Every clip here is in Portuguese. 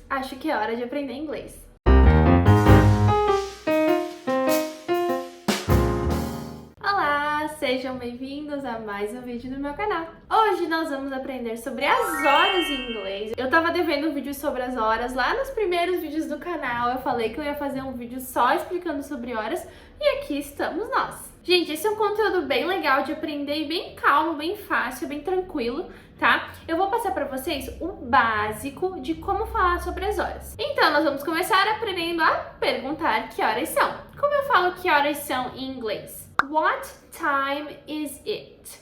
Acho que é hora de aprender inglês. Olá, sejam bem-vindos a mais um vídeo no meu canal. Hoje nós vamos aprender sobre as horas em inglês. Eu tava devendo um vídeo sobre as horas lá nos primeiros vídeos do canal. Eu falei que eu ia fazer um vídeo só explicando sobre horas e aqui estamos nós. Gente, esse é um conteúdo bem legal de aprender e bem calmo, bem fácil, bem tranquilo, tá? Eu vou passar pra vocês o básico de como falar sobre as horas. Então, nós vamos começar aprendendo a perguntar que horas são. Como eu falo que horas são em inglês? What time is it?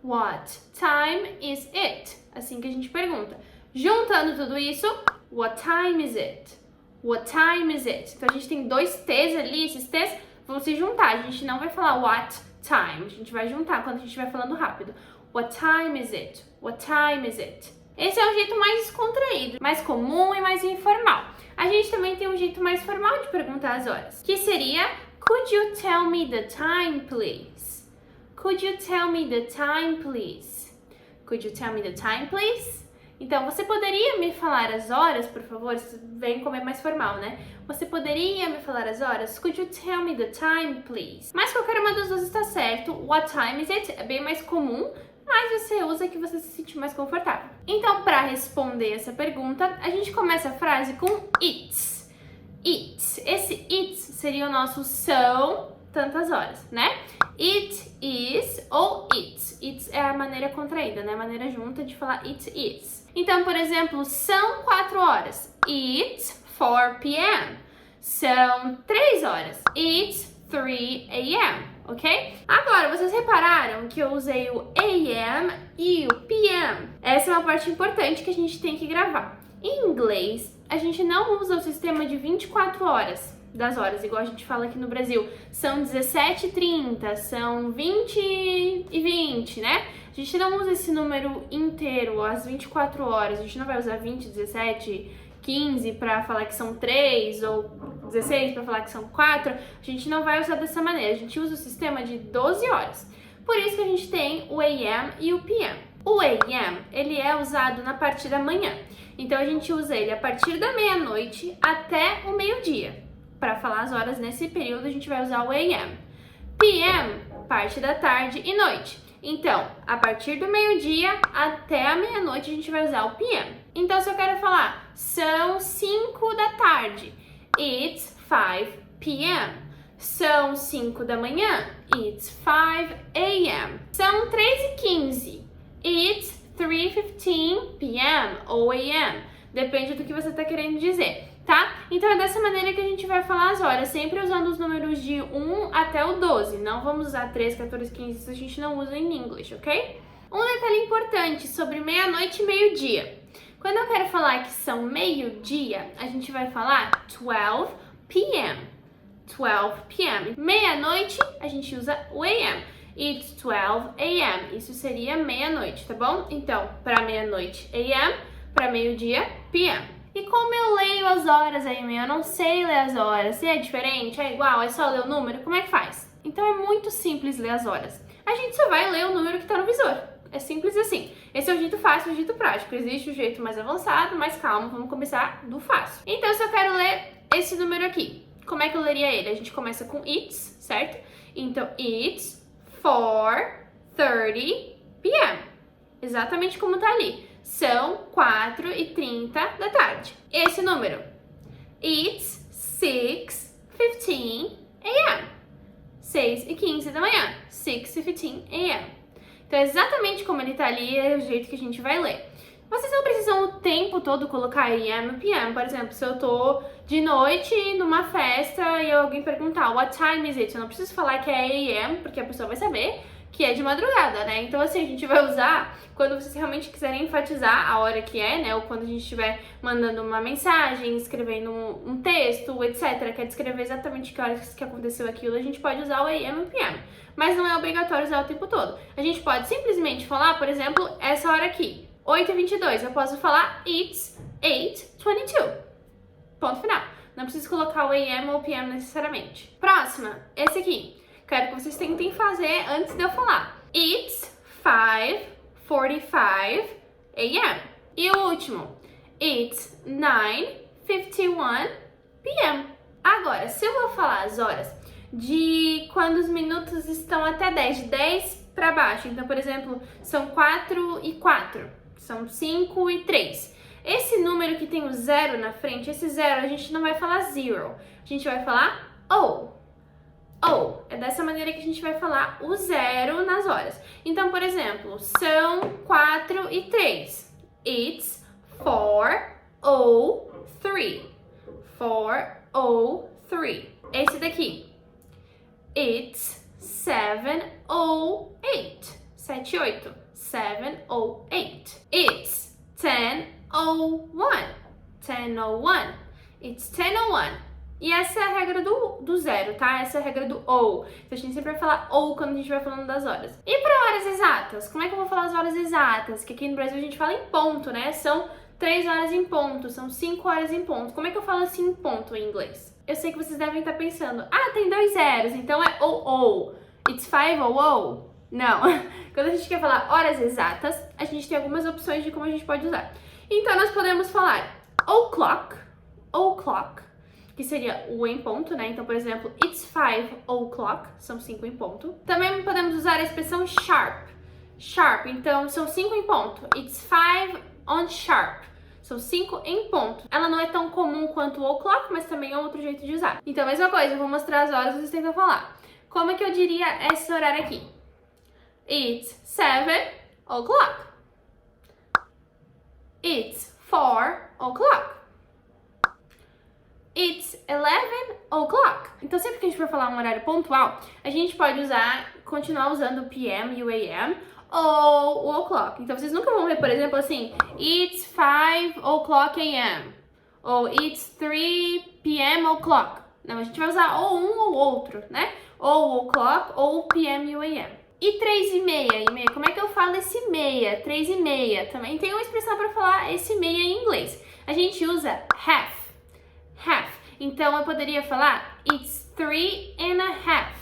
What time is it? Assim que a gente pergunta. Juntando tudo isso, what time is it? What time is it? Então, a gente tem dois T's ali, esses T's vão se juntar. A gente não vai falar what time, a gente vai juntar quando a gente vai falando rápido. What time is it? What time is it? Esse é o jeito mais descontraído, mais comum e mais informal. A gente também tem um jeito mais formal de perguntar as horas, que seria Could you tell me the time, please? Could you tell me the time, please? Could you tell me the time, please? Então, você poderia me falar as horas, por favor? Vem como é mais formal, né? Você poderia me falar as horas? Could you tell me the time, please? Mas qualquer uma das duas está certo. What time is it? É bem mais comum, mas você usa que você se sentir mais confortável. Então, para responder essa pergunta, a gente começa a frase com it's. It's. Esse it's seria o nosso são tantas horas, né? It is ou it's. It's é a maneira contraída, né? A maneira junta de falar it is. Então, por exemplo, são 4 horas. It's 4 p.m. São 3 horas. It's 3 a.m. Ok? Agora, vocês repararam que eu usei o a.m. e o p.m. Essa é uma parte importante que a gente tem que gravar. Em inglês, a gente não usa o sistema de 24 horas das horas, igual a gente fala aqui no Brasil. São 17h30, são 20h20, né? A gente não usa esse número inteiro, as 24 horas. A gente não vai usar 20, 17, 15 para falar que são 3 ou 16 para falar que são 4. A gente não vai usar dessa maneira. A gente usa o sistema de 12 horas. Por isso que a gente tem o AM e o PM. O AM, ele é usado na parte da manhã. Então a gente usa ele a partir da meia-noite até o meio-dia. Para falar as horas nesse período, a gente vai usar o AM. PM, parte da tarde e noite. Então, a partir do meio-dia até a meia-noite, a gente vai usar o PM. Então, se eu quero falar, são 5 da tarde. It's 5 p.m. São 5 da manhã. It's 5 a.m. São 3h15. It's 3:15 p.m. ou a.m. Depende do que você está querendo dizer, tá? Então é dessa maneira que a gente vai falar as horas, sempre usando os números de 1 até o 12. Não vamos usar 13, 14, 15, isso a gente não usa em inglês, ok? Um detalhe importante sobre meia-noite e meio-dia. Quando eu quero falar que são meio-dia, a gente vai falar 12 p.m. 12 p.m. Meia-noite, a gente usa o a.m. It's 12 a.m. Isso seria meia-noite, tá bom? Então, para meia-noite, a.m., para meio-dia, p.m. E como eu leio as horas aí, eu não sei ler as horas. Se é diferente, é igual, é só ler o número, como é que faz? Então é muito simples ler as horas. A gente só vai ler o número que tá no visor. É simples assim. Esse é o jeito fácil, o jeito prático. Existe o jeito mais avançado, mais calmo. Vamos começar do fácil. Então, se eu quero ler esse número aqui, como é que eu leria ele? A gente começa com it's, certo? Então, it's 4:30 p.m. Exatamente como tá ali. São 4h30 da tarde. Esse número. It's 6:15 a.m. 6h15 da manhã. 6:15 a.m. Então, exatamente como ele tá ali, é o jeito que a gente vai ler. Vocês não precisam o tempo todo colocar AM e PM. Por exemplo, se eu tô de noite numa festa e alguém perguntar what time is it? Eu não preciso falar que é AM, porque a pessoa vai saber que é de madrugada, né? Então, assim, a gente vai usar quando vocês realmente quiserem enfatizar a hora que é, né? Ou quando a gente estiver mandando uma mensagem, escrevendo um texto, etc. Quer descrever exatamente que horas que aconteceu aquilo, a gente pode usar o AM e o PM. Mas não é obrigatório usar o tempo todo. A gente pode simplesmente falar, por exemplo, essa hora aqui, 8h22. Eu posso falar it's 8:22. Ponto final. Não preciso colocar o AM ou o PM necessariamente. Próxima, esse aqui. Quero que vocês tentem fazer antes de eu falar. It's 5:45 a.m. E o último. It's 9:51 p.m. Agora, se eu vou falar as horas de quando os minutos estão até 10, de 10 para baixo. Então, por exemplo, são 4 e 4, são 5 e 3. Esse número que tem o 0 na frente, esse 0 a gente não vai falar zero, a gente vai falar O. O. É dessa maneira que a gente vai falar o 0 nas horas. Então, por exemplo, são 4 e 3. It's 4:03. 4:03. Esse daqui. It's 7:08. 7:08. 7:08. It's 10:01. 10:01. It's 10:01. E essa é a regra do zero, tá? Essa é a regra do O. Então a gente sempre vai falar O quando a gente vai falando das horas. E para horas exatas? Como é que eu vou falar as horas exatas? Que aqui no Brasil a gente fala em ponto, né? São 3 horas em ponto, são 5 horas em ponto. Como é que eu falo assim em ponto em inglês? Eu sei que vocês devem estar pensando, tem 2 zeros, então é O. It's 5:00. Não. Quando a gente quer falar horas exatas, a gente tem algumas opções de como a gente pode usar. Então nós podemos falar o'clock, que seria o em ponto, né? Então, por exemplo, it's 5:00, são 5 em ponto. Também podemos usar a expressão sharp. Sharp, então são 5 em ponto. It's 5 on sharp. São 5 em ponto. Ela não é tão comum quanto o o'clock, mas também é outro jeito de usar. Então, a mesma coisa, eu vou mostrar as horas e vocês tentam falar. Como é que eu diria esse horário aqui? It's 7:00. It's 4:00. It's 11:00. Então, sempre que a gente for falar um horário pontual, a gente pode continuar usando o PM e o AM ou o o'clock. Então, vocês nunca vão ver, por exemplo, assim, it's 5:00 AM ou it's 3 p.m. o'clock. Não, a gente vai usar ou um ou outro, né? Ou o o'clock ou o PM e o AM. E 3:30, como é que eu falo esse meia? 3:30. Também tem uma expressão para falar esse meia em inglês. A gente usa half. Então, eu poderia falar it's 3:30.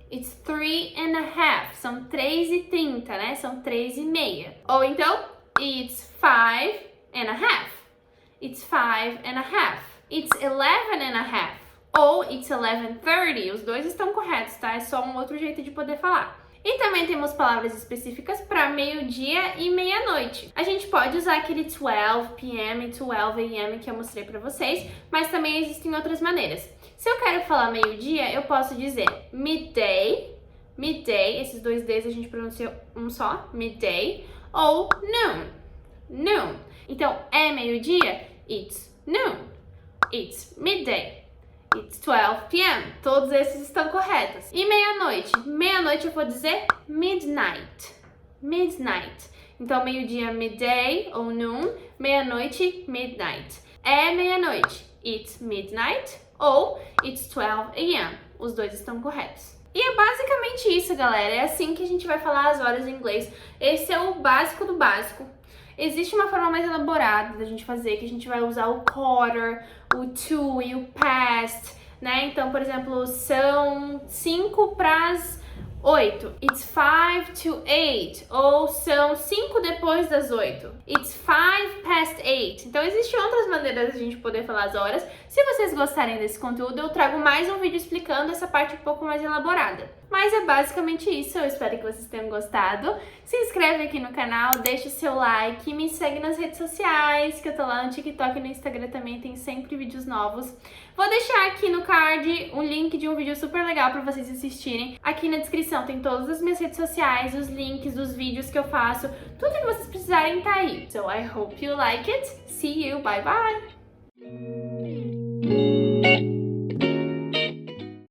It's 3:30. São 3:30, né? São 3:30. Ou então, it's 5:30. It's 5:30. It's 11:30. Ou it's 11:30. Os dois estão corretos, tá? É só um outro jeito de poder falar. E também temos palavras específicas para meio-dia e meia-noite. A gente pode usar aquele 12 p.m. e 12 a.m. que eu mostrei para vocês, mas também existem outras maneiras. Se eu quero falar meio-dia, eu posso dizer midday, esses dois Ds a gente pronuncia um só, midday, ou noon. Então, é meio-dia? It's noon. It's midday. It's 12 p.m. Todos esses estão corretos. E meia-noite? Meia-noite eu vou dizer midnight. Então, meio-dia, midday ou noon. Meia-noite, midnight. É meia-noite. It's midnight ou it's 12 a.m. Os dois estão corretos. E é basicamente isso, galera. É assim que a gente vai falar as horas em inglês. Esse é o básico do básico. Existe uma forma mais elaborada da gente fazer, que a gente vai usar o quarter, o to e o past, né? Então, por exemplo, são 5 para as 8. It's 5 to 8. Ou são 5 depois das 8. It's 5 past 8. Então, existem outras maneiras de a gente poder falar as horas. Se vocês gostarem desse conteúdo, eu trago mais um vídeo explicando essa parte um pouco mais elaborada. Mas é basicamente isso, eu espero que vocês tenham gostado. Se inscreve aqui no canal, deixa o seu like, me segue nas redes sociais, que eu tô lá no TikTok e no Instagram também, tem sempre vídeos novos. Vou deixar aqui no card um link de um vídeo super legal pra vocês assistirem. Aqui na descrição tem todas as minhas redes sociais, os links dos vídeos que eu faço, tudo que vocês precisarem tá aí. So I hope you like it. See you, bye bye!